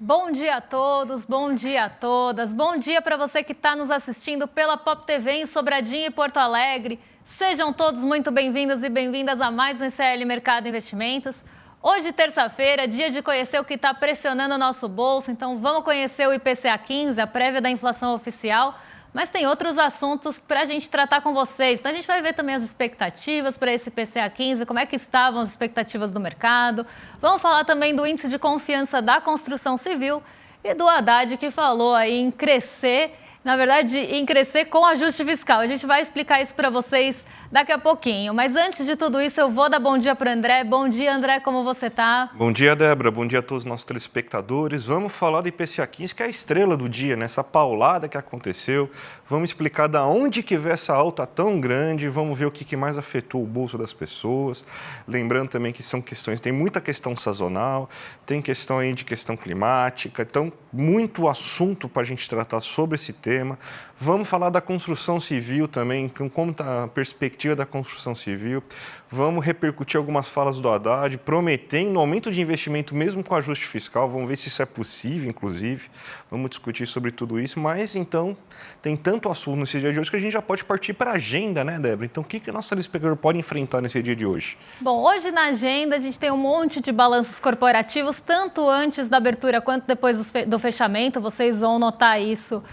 Bom dia a todos, bom dia a todas, bom dia para você que está nos assistindo pela Pop TV em Sobradinho e Porto Alegre. Sejam todos muito bem-vindos e bem-vindas a mais um ICL Mercado Investimentos. Hoje, terça-feira, dia de conhecer o que está pressionando o nosso bolso, então vamos conhecer o IPCA 15, a prévia da inflação oficial, mas tem outros assuntos para a gente tratar com vocês. Então a gente vai ver também as expectativas para esse IPCA 15, como é que estavam as expectativas do mercado. Vamos falar também do índice de confiança da construção civil e do Haddad, que falou aí em crescer, na verdade, em crescer com ajuste fiscal. A gente vai explicar isso para vocês daqui a pouquinho. Mas antes de tudo isso, eu vou dar bom dia para o André. Bom dia, André, como você está? Bom dia, Débora. Bom dia a todos os nossos telespectadores. Vamos falar do IPCA 15, que é a estrela do dia, nessa paulada que aconteceu. Vamos explicar da onde que veio essa alta tão grande. Vamos ver o que mais afetou o bolso das pessoas. Lembrando também que são questões, tem muita questão sazonal, tem questão aí de questão climática. Então, muito assunto para a gente tratar sobre esse tema. Vamos falar da construção civil também, como está a perspectiva da construção civil. Vamos repercutir algumas falas do Haddad, prometendo aumento de investimento mesmo com ajuste fiscal. Vamos ver se isso é possível, inclusive. Vamos discutir sobre tudo isso. Mas, então, tem tanto assunto nesse dia de hoje que a gente já pode partir para a agenda, né, Débora? Então, o que o nosso telespectador pode enfrentar nesse dia de hoje? Bom, hoje na agenda a gente tem um monte de balanços corporativos, tanto antes da abertura quanto depois do fechamento. Vocês vão notar isso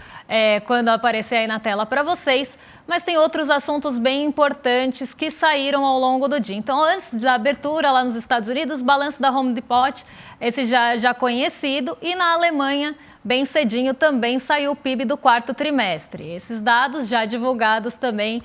quando aparecer aí na tela para vocês. Mas tem outros assuntos bem importantes que saíram ao longo do dia. Então, antes da abertura lá nos Estados Unidos, balanço da Home Depot, esse já conhecido, e na Alemanha, bem cedinho, também saiu o PIB do quarto trimestre. Esses dados já divulgados também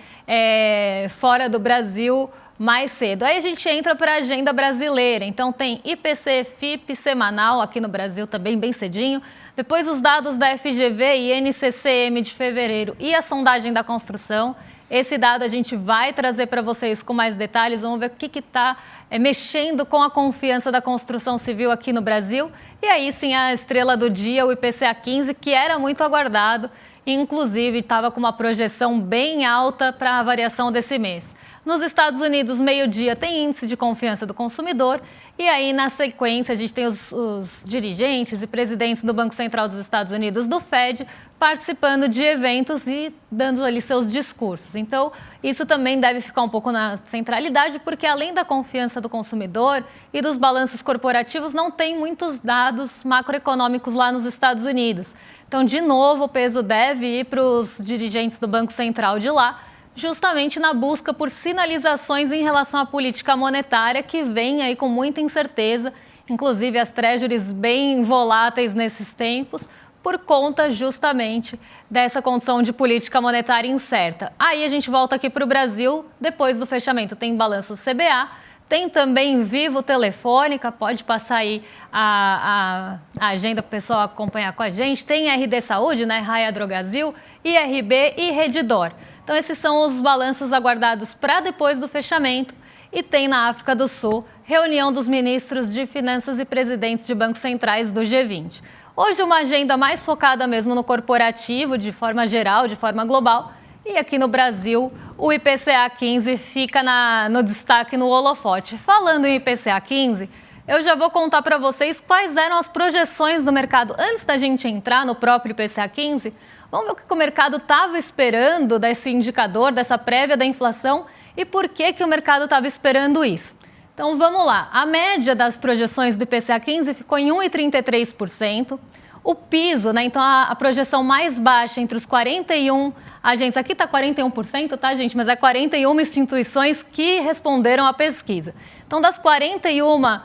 fora do Brasil mais cedo. Aí a gente entra para a agenda brasileira. Então, tem IPC-FIP semanal aqui no Brasil também bem cedinho. Depois os dados da FGV e NCCM de fevereiro e a sondagem da construção. Esse dado a gente vai trazer para vocês com mais detalhes. Vamos ver o que está mexendo com a confiança da construção civil aqui no Brasil. E aí sim a estrela do dia, o IPCA 15, que era muito aguardado. Inclusive estava com uma projeção bem alta para a variação desse mês. Nos Estados Unidos, meio-dia, tem índice de confiança do consumidor. E aí, na sequência, a gente tem os dirigentes e presidentes do Banco Central dos Estados Unidos, do Fed, participando de eventos e dando ali seus discursos. Então, isso também deve ficar um pouco na centralidade, porque além da confiança do consumidor e dos balanços corporativos, não tem muitos dados macroeconômicos lá nos Estados Unidos. Então, de novo, o peso deve ir para os dirigentes do Banco Central de lá, justamente na busca por sinalizações em relação à política monetária, que vem aí com muita incerteza, inclusive as treasuries bem voláteis nesses tempos, por conta justamente dessa condição de política monetária incerta. Aí a gente volta aqui para o Brasil, depois do fechamento tem balanço CBA, tem também Vivo Telefônica, pode passar aí a agenda para o pessoal acompanhar com a gente, tem RD Saúde, né, Raia Drogasil, IRB e Redditor. Então, esses são os balanços aguardados para depois do fechamento. E tem na África do Sul, reunião dos ministros de Finanças e presidentes de bancos centrais do G20. Hoje, uma agenda mais focada mesmo no corporativo, de forma geral, de forma global. E aqui no Brasil, o IPCA 15 fica no destaque, no holofote. Falando em IPCA 15, eu já vou contar para vocês quais eram as projeções do mercado antes da gente entrar no próprio IPCA 15. Vamos ver o que o mercado estava esperando desse indicador, dessa prévia da inflação e por que o mercado estava esperando isso. Então vamos lá, a média das projeções do IPCA 15 ficou em 1,33%. O piso, né, então a projeção mais baixa entre os 41 agentes, aqui está 41%, tá gente, mas é 41 instituições que responderam à pesquisa. Então das 41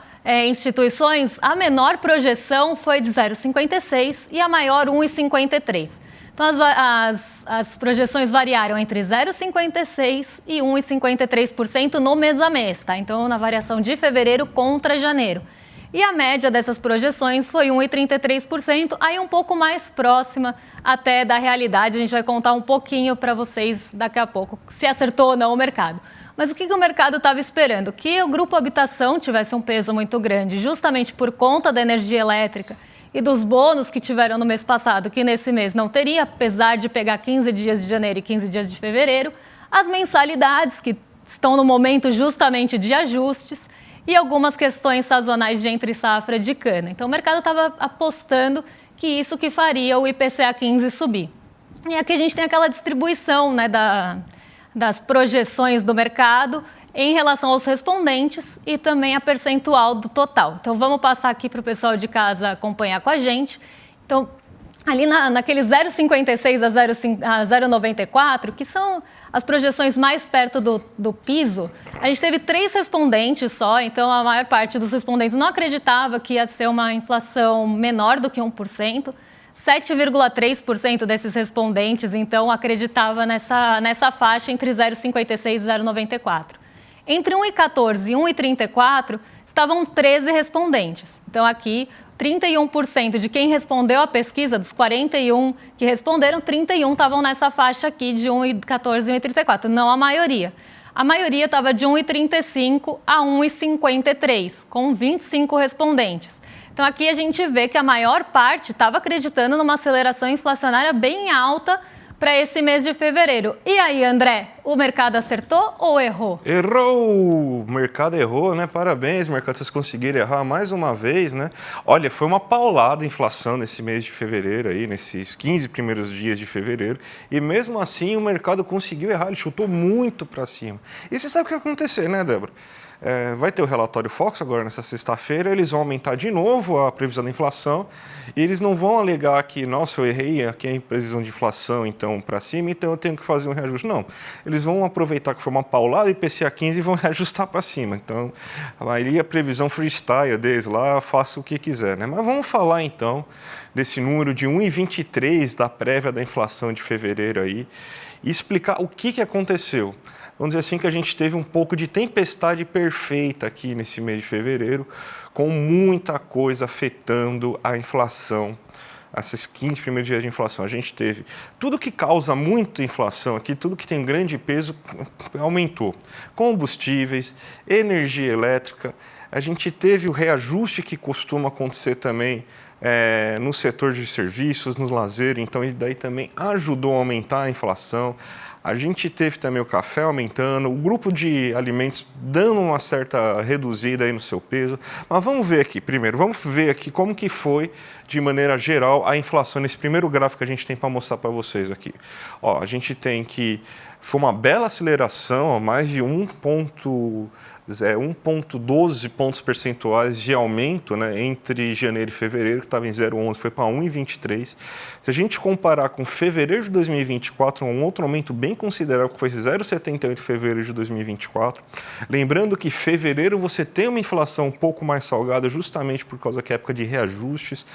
instituições, a menor projeção foi de 0,56 e a maior 1,53. Então, as projeções variaram entre 0,56% e 1,53% no mês a mês, tá? Então, na variação de fevereiro contra janeiro. E a média dessas projeções foi 1,33%, aí um pouco mais próxima até da realidade. A gente vai contar um pouquinho para vocês daqui a pouco, se acertou ou não o mercado. Mas o que o mercado estava esperando? Que o grupo habitação tivesse um peso muito grande, justamente por conta da energia elétrica e dos bônus que tiveram no mês passado, que nesse mês não teria, apesar de pegar 15 dias de janeiro e 15 dias de fevereiro, as mensalidades, que estão no momento justamente de ajustes, e algumas questões sazonais de entre safra de cana. Então o mercado estava apostando que isso que faria o IPCA 15 subir. E aqui a gente tem aquela distribuição, né, das projeções do mercado em relação aos respondentes e também a percentual do total. Então vamos passar aqui para o pessoal de casa acompanhar com a gente. Então, ali naquele 0,56 a 0,94, que são as projeções mais perto do piso, a gente teve 3 respondentes só, então a maior parte dos respondentes não acreditava que ia ser uma inflação menor do que 1%. 7,3% desses respondentes, então, acreditava nessa faixa entre 0,56 e 0,94. Entre 1,14 e 1,34 estavam 13 respondentes. Então, aqui, 31% de quem respondeu à pesquisa, dos 41 que responderam, 31 estavam nessa faixa aqui de 1,14 e 1,34, não a maioria. A maioria estava de 1,35 a 1,53, com 25 respondentes. Então, aqui a gente vê que a maior parte estava acreditando numa aceleração inflacionária bem alta para esse mês de fevereiro. E aí, André, o mercado acertou ou errou? Errou! O mercado errou, né? Parabéns, mercado, vocês conseguiram errar mais uma vez, né? Olha, foi uma paulada a inflação nesse mês de fevereiro aí, nesses 15 primeiros dias de fevereiro, e mesmo assim o mercado conseguiu errar, ele chutou muito para cima. E você sabe o que vai acontecer, né, Débora? Vai ter o relatório Fox agora nessa sexta-feira, eles vão aumentar de novo a previsão da inflação e eles não vão alegar que, nossa, eu errei aqui a previsão de inflação então para cima, então eu tenho que fazer um reajuste. Não, eles vão aproveitar que foi uma paulada IPCA 15 e vão reajustar para cima. Então, aí a previsão freestyle deles lá, faça o que quiser, né? Mas vamos falar então desse número de 1,23 da prévia da inflação de fevereiro aí e explicar o que aconteceu. Vamos dizer assim que a gente teve um pouco de tempestade perfeita aqui nesse mês de fevereiro, com muita coisa afetando a inflação, esses 15 primeiros dias de inflação. A gente teve tudo que causa muita inflação aqui, tudo que tem grande peso aumentou. Combustíveis, energia elétrica, a gente teve o reajuste que costuma acontecer também no setor de serviços, no lazer, então isso daí também ajudou a aumentar a inflação. A gente teve também o café aumentando, o grupo de alimentos dando uma certa reduzida aí no seu peso. Mas vamos ver aqui, primeiro, vamos ver aqui como que foi, de maneira geral, a inflação nesse primeiro gráfico que a gente tem para mostrar para vocês aqui. Ó, a gente tem que foi uma bela aceleração, ó, mais de 1,12 pontos percentuais de aumento, né, entre janeiro e fevereiro, que estava em 0,11, foi para 1,23. Se a gente comparar com fevereiro de 2024, um outro aumento bem considerável, que foi 0,78 em fevereiro de 2024. Lembrando que fevereiro você tem uma inflação um pouco mais salgada, justamente por causa que é época de reajustes,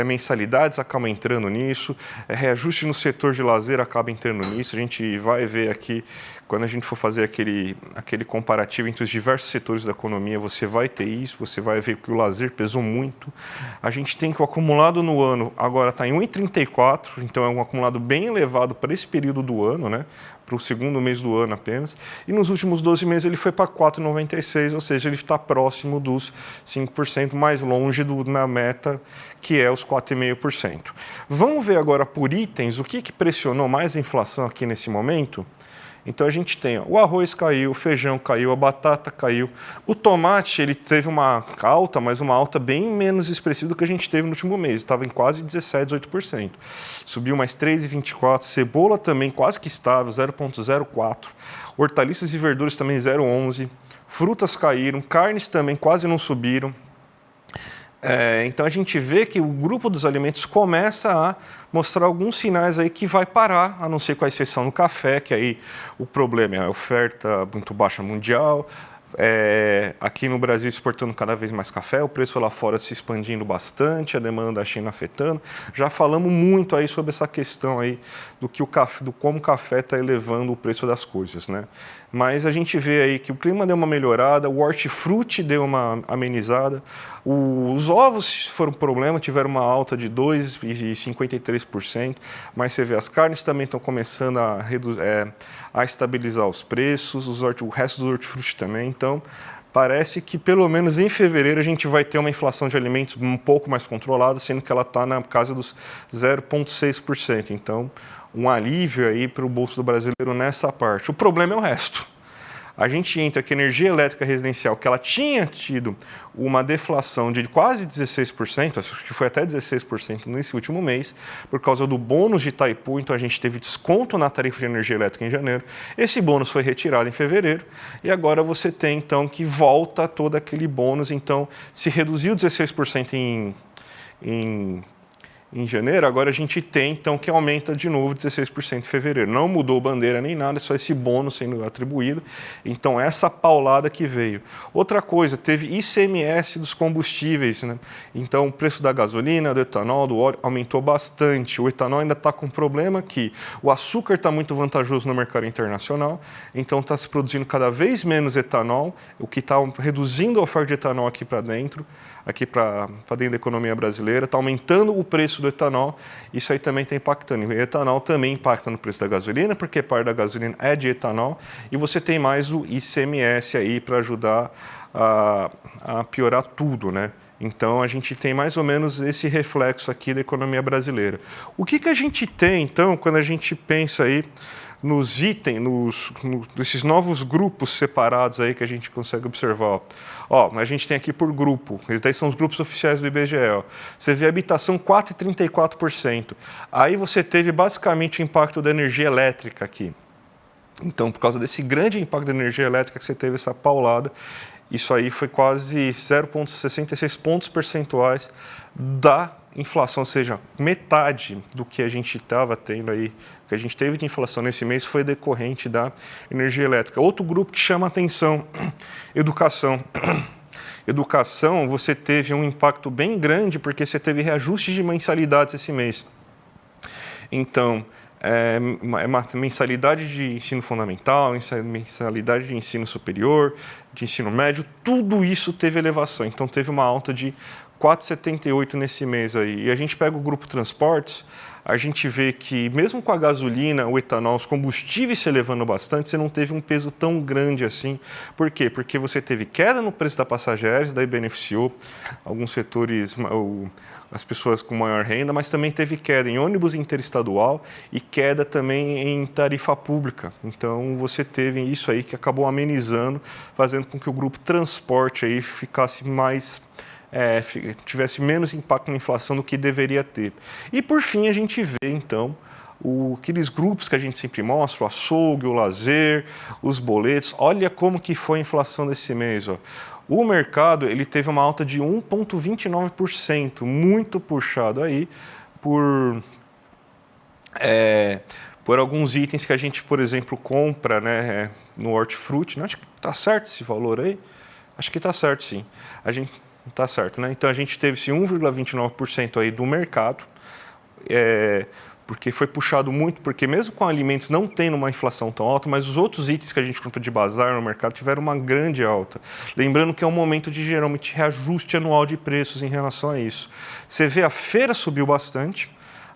mensalidades acabam entrando nisso, reajuste no setor de lazer acaba entrando nisso. A gente vai ver aqui, quando a gente for fazer aquele comparativo entre os diversos setores da economia, você vai ter isso, você vai ver que o lazer pesou muito. A gente tem que o acumulado no ano agora está em 1,34, então é um acumulado bem elevado para esse período do ano, né? Para o segundo mês do ano apenas. E nos últimos 12 meses ele foi para 4,96, ou seja, ele está próximo dos 5%, mais longe na meta, que é os 4,5%. Vamos ver agora por itens o que pressionou mais a inflação aqui nesse momento? Então a gente tem, ó, o arroz caiu, o feijão caiu, a batata caiu. O tomate, ele teve uma alta, mas uma alta bem menos expressiva do que a gente teve no último mês. Estava em quase 17, 18%. Subiu mais 3,24%. Cebola também quase que estável, 0,04%. Hortaliças e verduras também 0,11%. Frutas caíram, carnes também quase não subiram. Então a gente vê que o grupo dos alimentos começa a mostrar alguns sinais aí que vai parar, a não ser com a exceção do café, que aí o problema é a oferta muito baixa mundial, aqui no Brasil exportando cada vez mais café, o preço lá fora se expandindo bastante, a demanda da China afetando. Já falamos muito aí sobre essa questão aí do como o café está elevando o preço das coisas, né? Mas a gente vê aí que o clima deu uma melhorada, o hortifruti deu uma amenizada, os ovos foram um problema, tiveram uma alta de 2,53%, mas você vê, as carnes também estão começando a estabilizar os preços, o resto do hortifruti também. Então, parece que pelo menos em fevereiro a gente vai ter uma inflação de alimentos um pouco mais controlada, sendo que ela está na casa dos 0,6%. Então, um alívio aí para o bolso do brasileiro nessa parte. O problema é o resto. a gente entra que a energia elétrica residencial, que ela tinha tido uma deflação de quase 16%, acho que foi até 16% nesse último mês, por causa do bônus de Itaipu, então a gente teve desconto na tarifa de energia elétrica em janeiro. Esse bônus foi retirado em fevereiro e agora você tem, então, que volta todo aquele bônus. Então, se reduziu 16% em janeiro, agora a gente tem, então, que aumenta de novo 16% em fevereiro. Não mudou bandeira nem nada, é só esse bônus sendo atribuído. Então, essa paulada que veio. Outra coisa, teve ICMS dos combustíveis, né? Então, o preço da gasolina, do etanol, do óleo aumentou bastante. O etanol ainda está com um problema que o açúcar está muito vantajoso no mercado internacional, então está se produzindo cada vez menos etanol, o que está reduzindo a oferta de etanol aqui para dentro da economia brasileira, está aumentando o preço do etanol, isso aí também está impactando. E o etanol também impacta no preço da gasolina, porque parte da gasolina é de etanol, e você tem mais o ICMS aí para ajudar a piorar tudo, né? Então, a gente tem mais ou menos esse reflexo aqui da economia brasileira. O que a gente tem, então, quando a gente pensa aí nos itens, nesses novos grupos separados aí que a gente consegue observar? Ó, a gente tem aqui por grupo, esses daí são os grupos oficiais do IBGE. Ó. Você vê habitação 4,34%. Aí você teve basicamente o impacto da energia elétrica aqui. Então, por causa desse grande impacto da energia elétrica que você teve essa paulada, isso aí foi quase 0,66 pontos percentuais da inflação, ou seja, metade do que a gente estava tendo aí, que a gente teve de inflação nesse mês foi decorrente da energia elétrica. Outro grupo que chama atenção, educação. Educação, você teve um impacto bem grande porque você teve reajuste de mensalidades esse mês. Então, mensalidade de ensino fundamental, mensalidade de ensino superior, de ensino médio, tudo isso teve elevação. Então, teve uma alta de 4,78 nesse mês aí. E a gente pega o grupo transportes, a gente vê que mesmo com a gasolina, o etanol, os combustíveis se elevando bastante, você não teve um peso tão grande assim. Por quê? Porque você teve queda no preço da passagem aérea, daí beneficiou alguns setores, as pessoas com maior renda, mas também teve queda em ônibus interestadual e queda também em tarifa pública. Então, você teve isso aí que acabou amenizando, fazendo com que o grupo transporte aí ficasse mais... tivesse menos impacto na inflação do que deveria ter. E, por fim, a gente vê, então, aqueles grupos que a gente sempre mostra, o açougue, o lazer, os boletos. Olha como que foi a inflação desse mês. Ó. O mercado ele teve uma alta de 1,29%, muito puxado aí por alguns itens que a gente, por exemplo, compra, né, no hortifruti. Acho que está certo esse valor aí? Acho que está certo, sim. Tá certo, né? Então a gente teve esse 1,29% aí do mercado, porque foi puxado muito, porque mesmo com alimentos não tendo uma inflação tão alta, mas os outros itens que a gente compra de bazar no mercado tiveram uma grande alta. Lembrando que é um momento de geralmente reajuste anual de preços em relação a isso. Você vê a feira subiu bastante.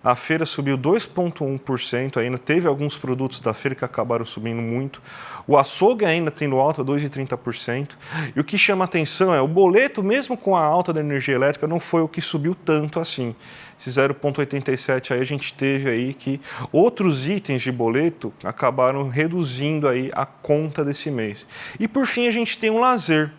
A feira subiu 2,1%, ainda teve alguns produtos da feira que acabaram subindo muito. O açougue ainda tendo alta, 2,30%. E o que chama atenção é o boleto, mesmo com a alta da energia elétrica, não foi o que subiu tanto assim. Esse 0,87 aí a gente teve aí que outros itens de boleto acabaram reduzindo aí a conta desse mês. E por fim a gente tem um lazer.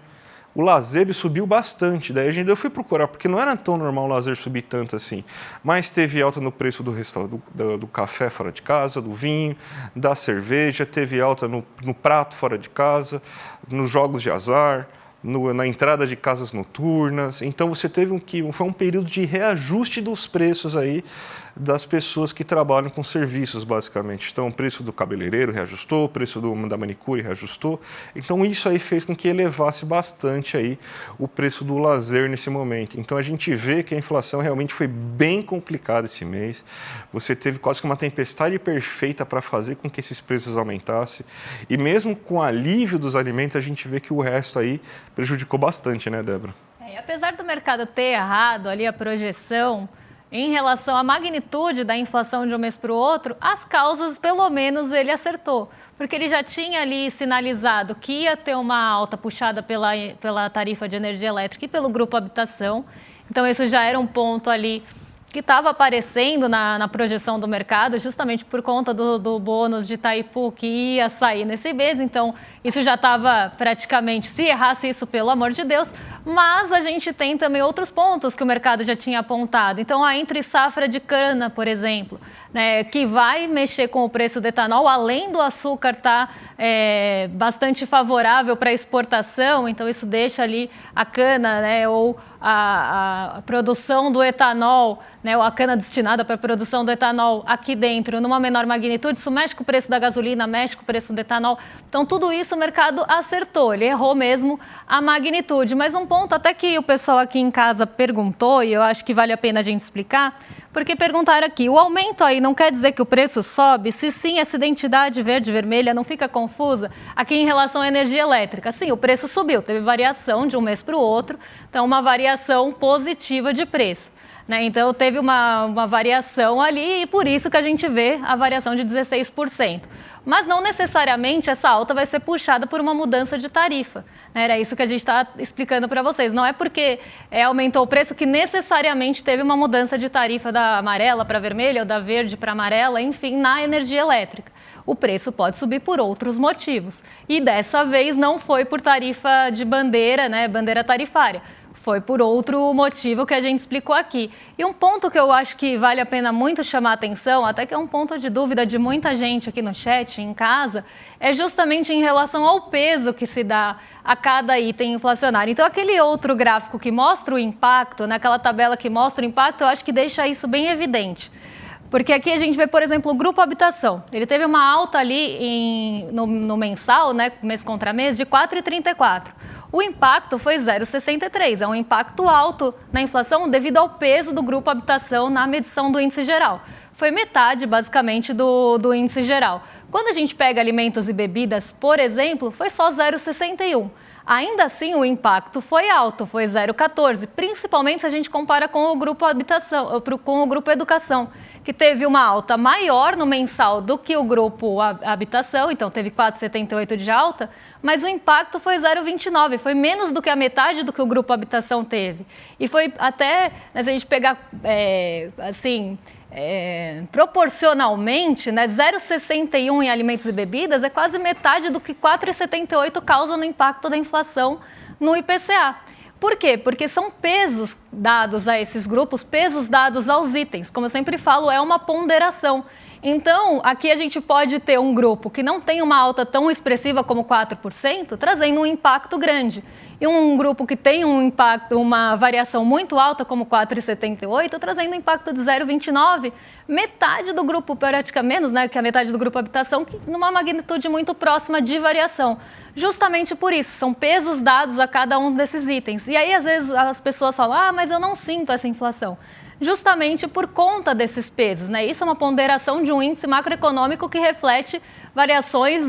O lazer ele subiu bastante, daí eu fui procurar, porque não era tão normal o lazer subir tanto assim, mas teve alta no preço do café fora de casa, do vinho, da cerveja, teve alta no prato fora de casa, nos jogos de azar, na entrada de casas noturnas. Então você teve foi um período de reajuste dos preços aí das pessoas que trabalham com serviços, basicamente. Então o preço do cabeleireiro reajustou, o preço da manicure reajustou. Então isso aí fez com que elevasse bastante aí o preço do lazer nesse momento. Então a gente vê que a inflação realmente foi bem complicada esse mês. Você teve quase que uma tempestade perfeita para fazer com que esses preços aumentassem. E mesmo com o alívio dos alimentos, a gente vê que o resto aí prejudicou bastante, né, Débora? E apesar do mercado ter errado ali a projeção em relação à magnitude da inflação de um mês para o outro, as causas, pelo menos, ele acertou. Porque ele já tinha ali sinalizado que ia ter uma alta puxada pela tarifa de energia elétrica e pelo grupo habitação. Então, isso já era um ponto ali que estava aparecendo na projeção do mercado, justamente por conta do bônus de Itaipu que ia sair nesse mês. Então, isso já estava praticamente, se errasse isso, pelo amor de Deus. Mas a gente tem também outros pontos que o mercado já tinha apontado. Então, a entre safra de cana, por exemplo, né, que vai mexer com o preço do etanol, além do açúcar estar bastante favorável para exportação. Então, isso deixa ali a cana, né, ou a produção do etanol, né, ou a cana destinada para a produção do etanol aqui dentro, numa menor magnitude. Isso mexe com o preço da gasolina, mexe com o preço do etanol. Então, tudo isso o mercado acertou, ele errou mesmo a magnitude. Mas um ponto até que o pessoal aqui em casa perguntou, e eu acho que vale a pena a gente explicar, porque perguntaram aqui, o aumento aí não quer dizer que o preço sobe? Se sim, essa identidade verde e vermelha não fica confusa aqui em relação à energia elétrica? Sim, o preço subiu, teve variação de um mês para o outro, então uma variação positiva de preço, né? Então teve uma variação ali e por isso que a gente vê a variação de 16%. Mas não necessariamente essa alta vai ser puxada por uma mudança de tarifa. Era isso que a gente está explicando para vocês. Não é porque aumentou o preço que necessariamente teve uma mudança de tarifa da amarela para vermelha ou da verde para amarela, enfim, na energia elétrica. O preço pode subir por outros motivos. E dessa vez não foi por tarifa de bandeira, né, bandeira tarifária. Foi por outro motivo que a gente explicou aqui. E um ponto que eu acho que vale a pena muito chamar a atenção, até que é um ponto de dúvida de muita gente aqui no chat, em casa, é justamente em relação ao peso que se dá a cada item inflacionário. Então, aquele outro gráfico que mostra o impacto, naquela tabela que mostra o impacto, eu acho que deixa isso bem evidente. Porque aqui a gente vê, por exemplo, o grupo habitação. Ele teve uma alta ali no mensal, né, mês contra mês, de 4,34. O impacto foi 0,63, é um impacto alto na inflação devido ao peso do grupo habitação na medição do índice geral. Foi metade, basicamente, do índice geral. Quando a gente pega alimentos e bebidas, por exemplo, foi só 0,61. Ainda assim, o impacto foi alto, foi 0,14, principalmente se a gente compara com o grupo habitação, com o grupo educação, que teve uma alta maior no mensal do que o grupo habitação, então teve 4,78 de alta, mas o impacto foi 0,29, foi menos do que a metade do que o grupo habitação teve. E foi até, né, se a gente pegar, proporcionalmente, né, 0,61 em alimentos e bebidas é quase metade do que 4,78 causa no impacto da inflação no IPCA. Por quê? Porque são pesos dados a esses grupos, pesos dados aos itens. Como eu sempre falo, é uma ponderação. Então, aqui a gente pode ter um grupo que não tem uma alta tão expressiva como 4%, trazendo um impacto grande. E um grupo que tem um impacto, uma variação muito alta, como 4,78, trazendo um impacto de 0,29, metade do grupo, praticamente menos, né, que a metade do grupo habitação, numa magnitude muito próxima de variação. Justamente por isso, são pesos dados a cada um desses itens. E aí, às vezes, as pessoas falam, mas eu não sinto essa inflação. Justamente por conta desses pesos, né? Isso é uma ponderação de um índice macroeconômico que reflete variações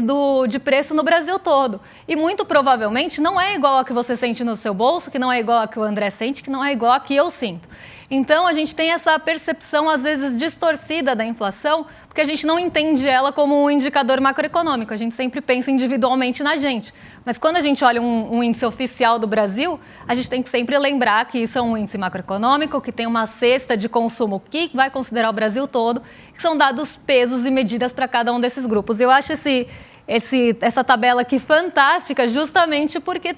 de preço no Brasil todo. E muito provavelmente não é igual a que você sente no seu bolso, que não é igual a que o André sente, que não é igual a que eu sinto. Então, a gente tem essa percepção, às vezes, distorcida da inflação, porque a gente não entende ela como um indicador macroeconômico. A gente sempre pensa individualmente na gente. Mas quando a gente olha um índice oficial do Brasil, a gente tem que sempre lembrar que isso é um índice macroeconômico, que tem uma cesta de consumo que vai considerar o Brasil todo, que são dados pesos e medidas para cada um desses grupos. Eu acho essa tabela aqui fantástica justamente porque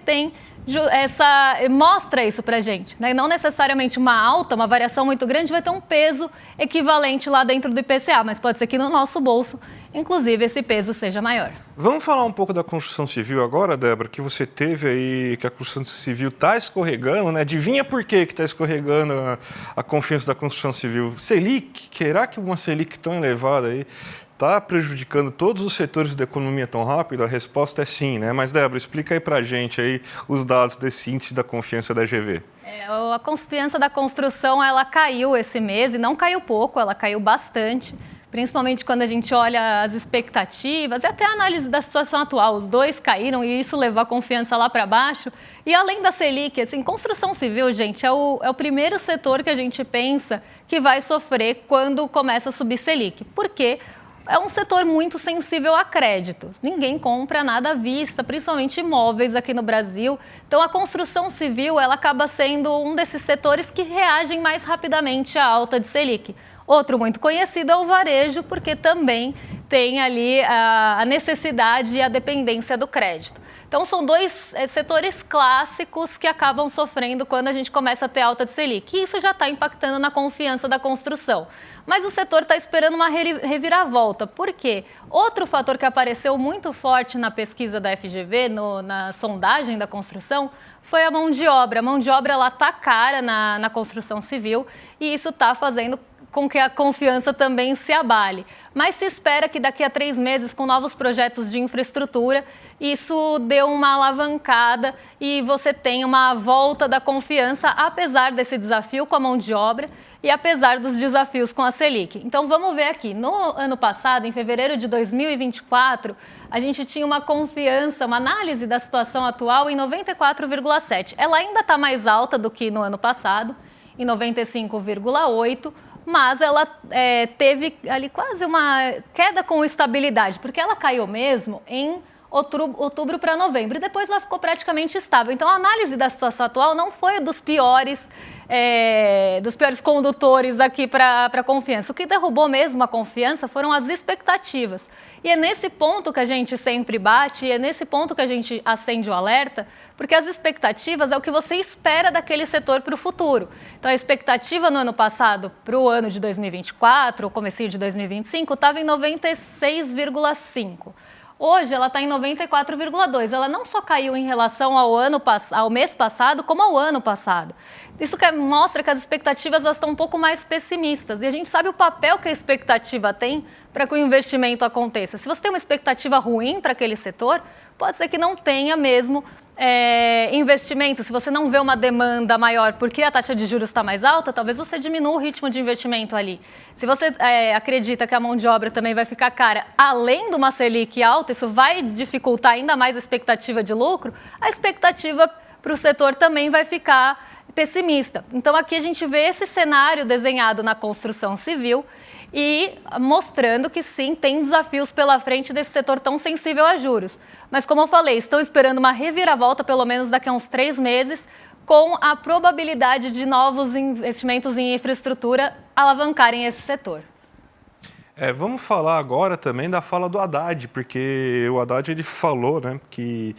mostra isso pra gente, né? Não necessariamente uma alta, uma variação muito grande vai ter um peso equivalente lá dentro do IPCA, mas pode ser que no nosso bolso, inclusive, esse peso seja maior. Vamos falar um pouco da construção civil agora, Débora, que você teve aí, que a construção civil está escorregando, né? Adivinha por que está escorregando a confiança da construção civil? Selic, será que uma Selic tão elevada aí está prejudicando todos os setores da economia tão rápido? A resposta é sim, né? Mas, Débora, explica aí para a gente aí os dados desse índice da confiança da GV. A confiança da construção, ela caiu esse mês, e não caiu pouco, ela caiu bastante, principalmente quando a gente olha as expectativas e até a análise da situação atual. Os dois caíram e isso levou a confiança lá para baixo. E além da Selic, assim, construção civil, gente, é o primeiro setor que a gente pensa que vai sofrer quando começa a subir Selic. Por quê? é um setor muito sensível a créditos. Ninguém compra nada à vista, principalmente imóveis aqui no Brasil. Então, a construção civil ela acaba sendo um desses setores que reagem mais rapidamente à alta de Selic. Outro muito conhecido é o varejo, porque também tem ali a necessidade e a dependência do crédito. Então, são dois setores clássicos que acabam sofrendo quando a gente começa a ter alta de Selic. E isso já está impactando na confiança da construção. Mas o setor está esperando uma reviravolta. Por quê? Outro fator que apareceu muito forte na pesquisa da FGV, na sondagem da construção, foi a mão de obra. A mão de obra está cara na construção civil e isso está fazendo com que a confiança também se abale. Mas se espera que daqui a 3 meses, com novos projetos de infraestrutura, isso dê uma alavancada e você tenha uma volta da confiança, apesar desse desafio com a mão de obra e apesar dos desafios com a Selic. Então vamos ver aqui, no ano passado, em fevereiro de 2024, a gente tinha uma confiança, uma análise da situação atual em 94,7. Ela ainda está mais alta do que no ano passado, em 95,8, mas ela teve ali quase uma queda com estabilidade, porque ela caiu mesmo em outubro para novembro, e depois ela ficou praticamente estável. Então, a análise da situação atual não foi dos piores condutores aqui para a confiança. O que derrubou mesmo a confiança foram as expectativas. E é nesse ponto que a gente sempre bate, e é nesse ponto que a gente acende o alerta, porque as expectativas é o que você espera daquele setor para o futuro. Então, a expectativa no ano passado para o ano de 2024, ou comecinho de 2025, estava em 96,5. Hoje ela está em 94,2. Ela não só caiu em relação ao mês passado, como ao ano passado. Isso mostra que as expectativas estão um pouco mais pessimistas. E a gente sabe o papel que a expectativa tem para que o investimento aconteça. Se você tem uma expectativa ruim para aquele setor, pode ser que não tenha mesmo investimento. Se você não vê uma demanda maior porque a taxa de juros está mais alta, talvez você diminua o ritmo de investimento ali. Se você acredita que a mão de obra também vai ficar cara, além de uma Selic alta, isso vai dificultar ainda mais a expectativa de lucro, a expectativa para o setor também vai ficar pessimista. Então, aqui a gente vê esse cenário desenhado na construção civil e mostrando que sim, tem desafios pela frente desse setor tão sensível a juros. Mas, como eu falei, estão esperando uma reviravolta, pelo menos daqui a uns 3 meses, com a probabilidade de novos investimentos em infraestrutura alavancarem esse setor. Vamos falar agora também da fala do Haddad, porque o Haddad ele falou, né, que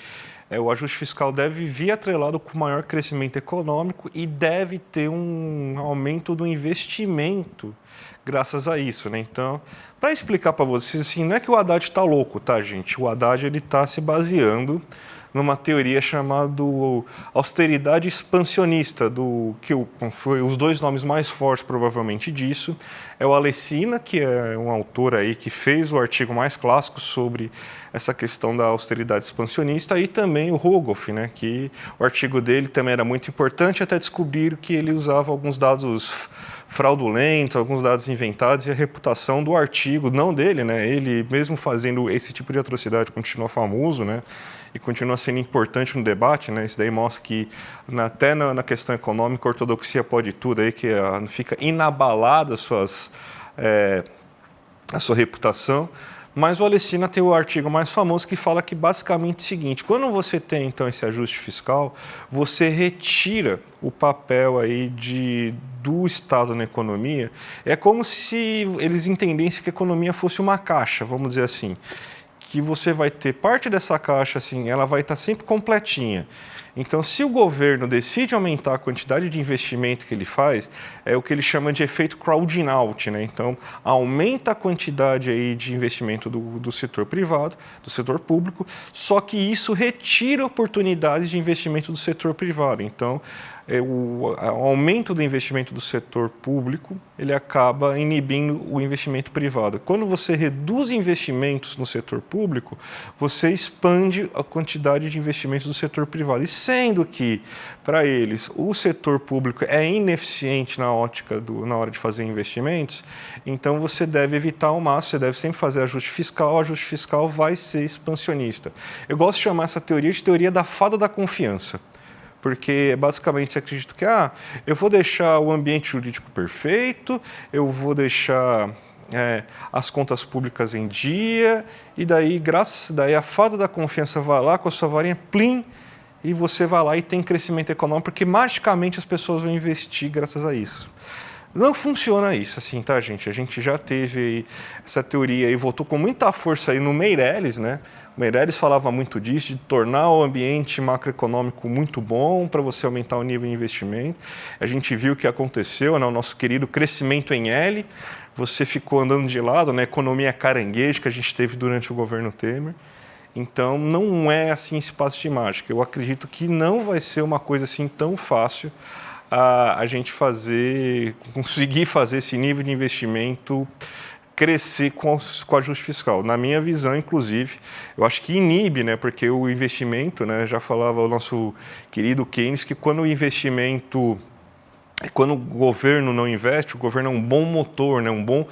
o ajuste fiscal deve vir atrelado com maior crescimento econômico e deve ter um aumento do investimento graças a isso, né? Então, para explicar para vocês, assim, não é que o Haddad está louco, tá, gente? O Haddad ele está se baseando numa teoria chamada austeridade expansionista, foi os 2 nomes mais fortes provavelmente disso. É o Alesina, que é um autor aí que fez o artigo mais clássico sobre essa questão da austeridade expansionista, e também o Rogoff, né, que o artigo dele também era muito importante, até descobrir que ele usava alguns dados fraudulentos, alguns dados inventados, e a reputação do artigo, não dele, né, ele mesmo fazendo esse tipo de atrocidade continua famoso, né, e continua sendo importante no debate, né? Isso daí mostra que até na questão econômica a ortodoxia pode tudo, aí que fica inabalada a sua reputação. Mas o Alesina tem o artigo mais famoso que fala que basicamente é o seguinte: quando você tem então esse ajuste fiscal, você retira o papel aí do Estado na economia. É como se eles entendessem que a economia fosse uma caixa, vamos dizer assim, que você vai ter parte dessa caixa, assim, ela vai estar sempre completinha. Então, se o governo decide aumentar a quantidade de investimento que ele faz, é o que ele chama de efeito crowding out, né? Então, aumenta a quantidade aí de investimento do setor privado, do setor público, só que isso retira oportunidades de investimento do setor privado. Então, o aumento do investimento do setor público, ele acaba inibindo o investimento privado. Quando você reduz investimentos no setor público, você expande a quantidade de investimentos do setor privado. E sendo que, para eles, o setor público é ineficiente na hora de fazer investimentos, então você deve evitar ao máximo, você deve sempre fazer ajuste fiscal, o ajuste fiscal vai ser expansionista. Eu gosto de chamar essa teoria de teoria da fada da confiança. Porque basicamente você acredita que eu vou deixar o ambiente jurídico perfeito, eu vou deixar as contas públicas em dia, e daí a fada da confiança vai lá com a sua varinha, plim, e você vai lá e tem crescimento econômico, porque magicamente as pessoas vão investir graças a isso. Não funciona isso assim, tá, gente? A gente já teve aí essa teoria e voltou com muita força aí no Meirelles, né? O Meirelles falava muito disso, de tornar o ambiente macroeconômico muito bom para você aumentar o nível de investimento. A gente viu o que aconteceu, né? O nosso querido crescimento em L, você ficou andando de lado, né? Economia caranguejo que a gente teve durante o governo Temer. Então, não é assim esse passo de mágica. Eu acredito que não vai ser uma coisa assim tão fácil a gente conseguir fazer esse nível de investimento crescer com o ajuste fiscal. Na minha visão, inclusive, eu acho que inibe, né? Porque o investimento, né? Já falava o nosso querido Keynes que quando o governo não investe, o governo é um bom motor, né? Um bom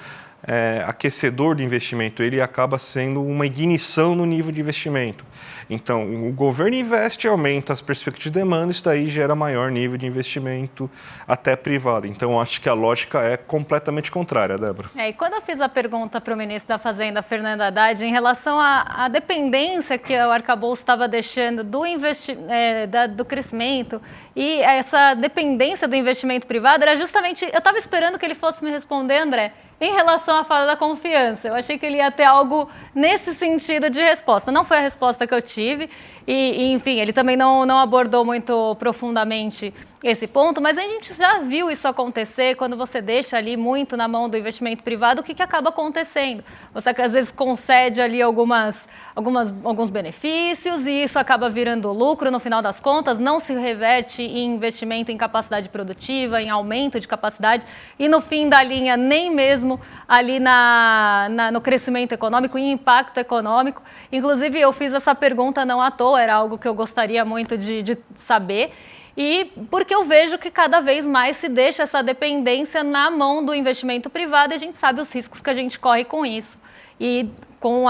aquecedor do investimento, ele acaba sendo uma ignição no nível de investimento. Então, o governo investe e aumenta as perspectivas de demanda, isso daí gera maior nível de investimento, até privado. Então, acho que a lógica é completamente contrária, Débora. E quando eu fiz a pergunta para o ministro da Fazenda, Fernando Haddad, em relação à dependência que o arcabouço estava deixando do crescimento e essa dependência do investimento privado, era justamente, eu estava esperando que ele fosse me responder, André, em relação à fala da confiança. Eu achei que ele ia ter algo nesse sentido de resposta. Não foi a resposta que eu tive e enfim, ele também não abordou muito profundamente esse ponto, mas a gente já viu isso acontecer quando você deixa ali muito na mão do investimento privado, o que acaba acontecendo? Você às vezes concede ali alguns benefícios e isso acaba virando lucro no final das contas, não se reverte em investimento em capacidade produtiva, em aumento de capacidade e no fim da linha nem mesmo ali no crescimento econômico, em impacto econômico. Inclusive eu fiz essa pergunta não à toa, era algo que eu gostaria muito de saber. E porque eu vejo que cada vez mais se deixa essa dependência na mão do investimento privado e a gente sabe os riscos que a gente corre com isso. E com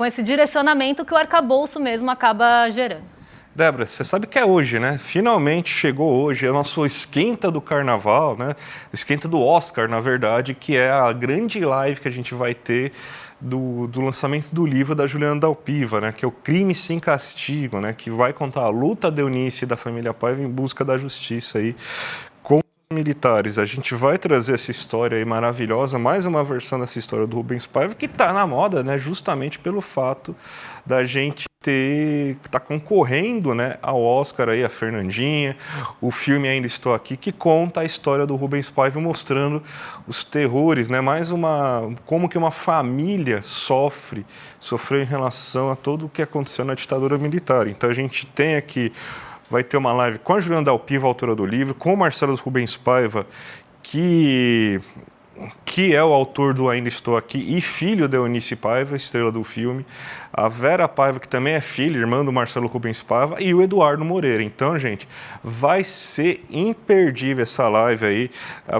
esse direcionamento que o arcabouço mesmo acaba gerando. Débora, você sabe que é hoje, né? Finalmente chegou hoje, é o nosso esquenta do carnaval, né? O esquenta do Oscar, na verdade, que é a grande live que a gente vai ter do lançamento do livro da Juliana Dalpiva, né? Que é o Crime Sem Castigo, né? Que vai contar a luta da Eunice e da família Paiva em busca da justiça aí contra os militares. A gente vai trazer essa história aí maravilhosa, mais uma versão dessa história do Rubens Paiva, que está na moda, né? Justamente pelo fato da gente tá concorrendo, né, ao Oscar aí, a Fernandinha, o filme Ainda Estou Aqui, que conta a história do Rubens Paiva mostrando os terrores, né, como que uma família sofreu em relação a tudo o que aconteceu na ditadura militar. Então a gente tem aqui, vai ter uma live com a Juliana Dalpiva, autora do livro, com o Marcelo Rubens Paiva, que é o autor do Ainda Estou Aqui e filho da Eunice Paiva, estrela do filme, a Vera Paiva, que também é filha, irmã do Marcelo Rubens Paiva, e o Eduardo Moreira. Então, gente, vai ser imperdível essa live aí,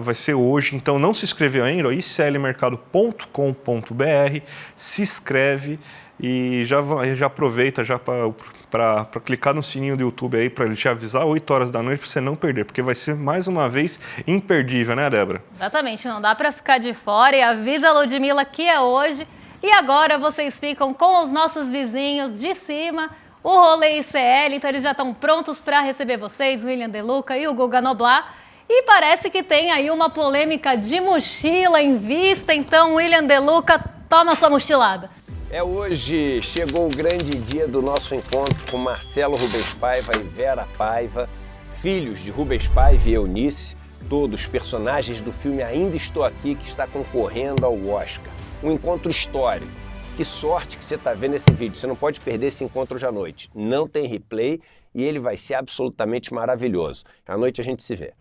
vai ser hoje. Então, não se inscreveu ainda, iclmercado.com.br, se inscreve e já aproveita já para clicar no sininho do YouTube aí para ele te avisar 8 horas da noite para você não perder, porque vai ser mais uma vez imperdível, né, Débora? Exatamente, não dá para ficar de fora e avisa a Ludmilla que é hoje. E agora vocês ficam com os nossos vizinhos de cima, o Rolê ICL, então eles já estão prontos para receber vocês, William De Luca e o Guga Noblat. E parece que tem aí uma polêmica de mochila em vista, então William De Luca, toma sua mochilada. Hoje chegou o grande dia do nosso encontro com Marcelo Rubens Paiva e Vera Paiva, filhos de Rubens Paiva e Eunice, todos personagens do filme Ainda Estou Aqui, que está concorrendo ao Oscar. Um encontro histórico. Que sorte que você está vendo esse vídeo, você não pode perder esse encontro hoje à noite. Não tem replay e ele vai ser absolutamente maravilhoso. À noite a gente se vê.